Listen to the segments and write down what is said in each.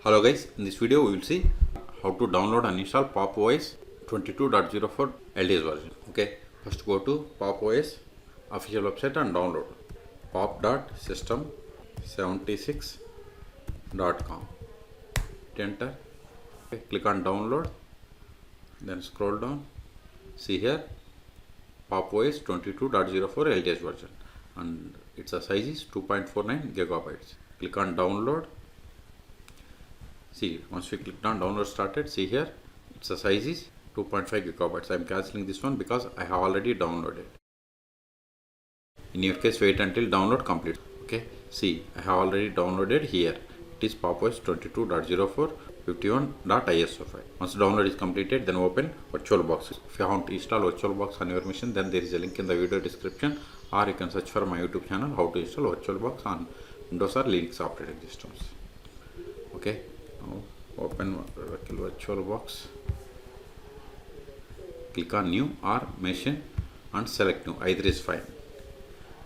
Hello guys, in this video we will see how to download and install Pop! OS 22.04 LTS version. Okay, first go to Pop! OS official website and download pop.system76.com. Enter. Okay, click on download, then scroll down. See here Pop! OS 22.04 LTS version and its size is 2.49 gigabytes. Click on download. See, once we click on download started, see here its size is 2.5 gigabytes. I am cancelling this one because I have already downloaded. In your case, wait until download complete. Okay, see, I have already downloaded here. It is Pop! OS 22.04 51.iso file. Once download is completed, then open VirtualBox. If you want to install VirtualBox on your machine, then there is a link in the video description, or you can search for my YouTube channel how to install VirtualBox on Windows or Linux operating systems. Okay. Now open VirtualBox, click on new or machine and select new, either is fine.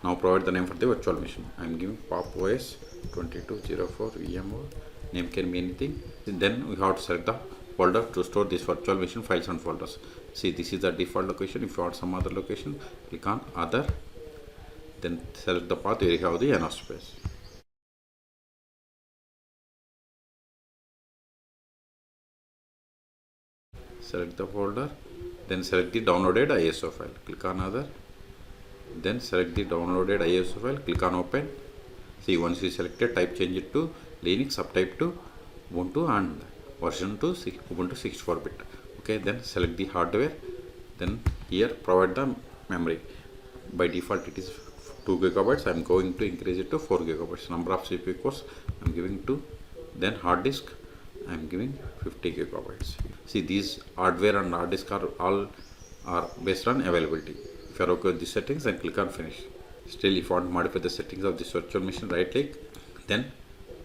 Now provide the name for the virtual machine. I am giving Pop! OS 22.04 VMO. Name can be anything. Then we have to select the folder to store this virtual machine files and folders. See, this is the default location. If you want some other location, click on other, then select the path where you have the enough space. Select the folder, then select the downloaded ISO file. Click on other, then select the downloaded ISO file. Click on open. See, once you selected, type change it to Linux, subtype to Ubuntu and version to Ubuntu 64-bit. Okay, then select the hardware. Then here provide the memory. By default it is 2 gigabytes. I am going to increase it to 4 gigabytes. Number of CPU cores I am giving 2. Then hard disk I am giving 50 gigabytes. See, these hardware and hard disk are based on availability. If you are okay with the settings, then click on finish. Still, if you want to modify the settings of this virtual machine, right click, then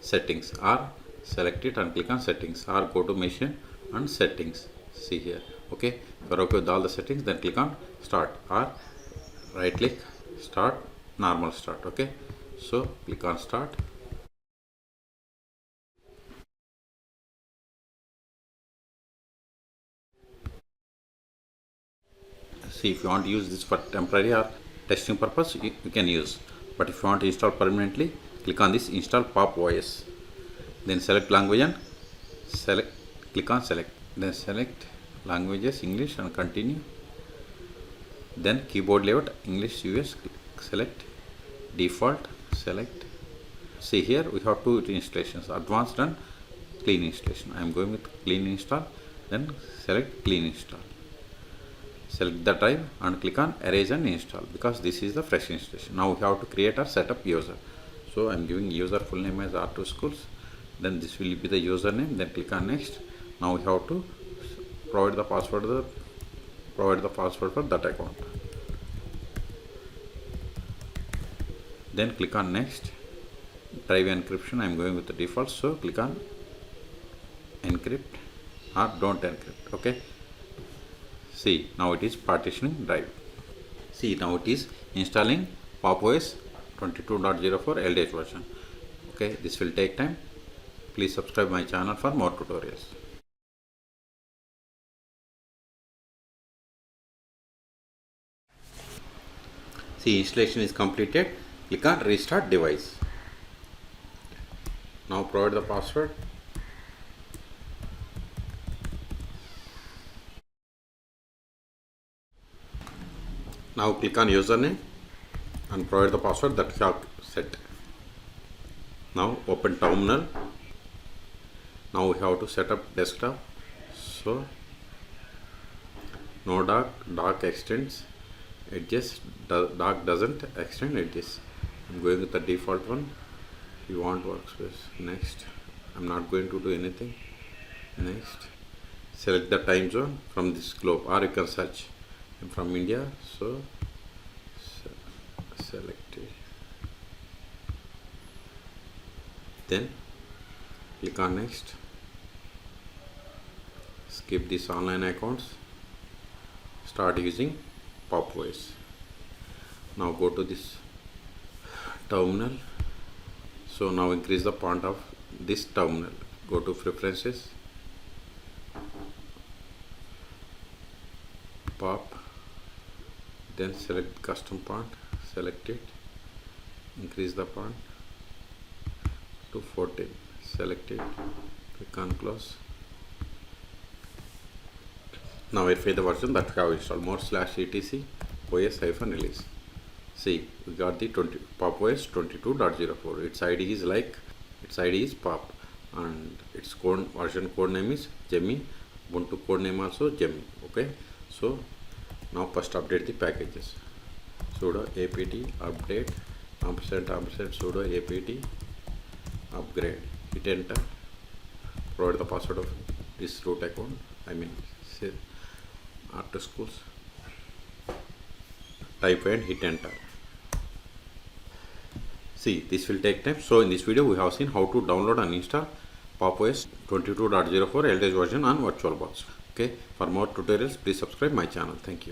settings, or select it and click on settings, or go to machine and settings. See here. Okay, if you are okay with all the settings, then click on start, or right click, start, normal start. Okay, so click on start. See, if you want to use this for temporary or testing purpose, you can use. But if you want to install permanently, click on this install Pop! OS. Then select language and click on select. Then select languages English and continue. Then keyboard layout English US, select default, select. See, here we have two installations, advanced and clean installation. I am going with clean install. Then select clean install. Select the drive and click on erase and install, because this is the fresh installation. Now we have to create or set up user. So I am giving user full name as R2 schools. Then this will be the username. Then click on next. Now we have to provide the password for that account. Then click on next. Drive encryption I am going with the default, so click on encrypt or don't encrypt. Okay. See, now it is partitioning drive. See, now it is installing Pop! OS 22.04 LTS version. Okay, this will take time. Please subscribe my channel for more tutorials. See, installation is completed. Click on restart device. Now provide the password. Now click on username and provide the password that you have set. Now open terminal. Now we have to set up desktop. So no dock extends edges, dock doesn't extend edges. I'm going with the default one. If you want workspace, next. I'm not going to do anything. Next. Select the time zone from this globe, or you can search. I'm from India, so select it. Then click on next. Skip these online accounts. Start using Pop! OS. Now go to this terminal. So now increase the font of this terminal. go to preferences, pop, then select custom font, select it, increase the font to 14, select it, click on close. Now verify the version that we have installed, more/etc os-release. See, we got the pop OS 22.04. its ID is pop, and its version code name is Jemmy, Ubuntu code name also Jemmy. Okay, so now first update the packages. Sudo apt update & sudo apt upgrade, hit enter, provide the password of this root account, say after schools, type and hit enter. See, this will take time. So in this video we have seen how to download and install pop OS 22.04 LTS version on VirtualBox. Okay, for more tutorials please subscribe my channel. Thank you.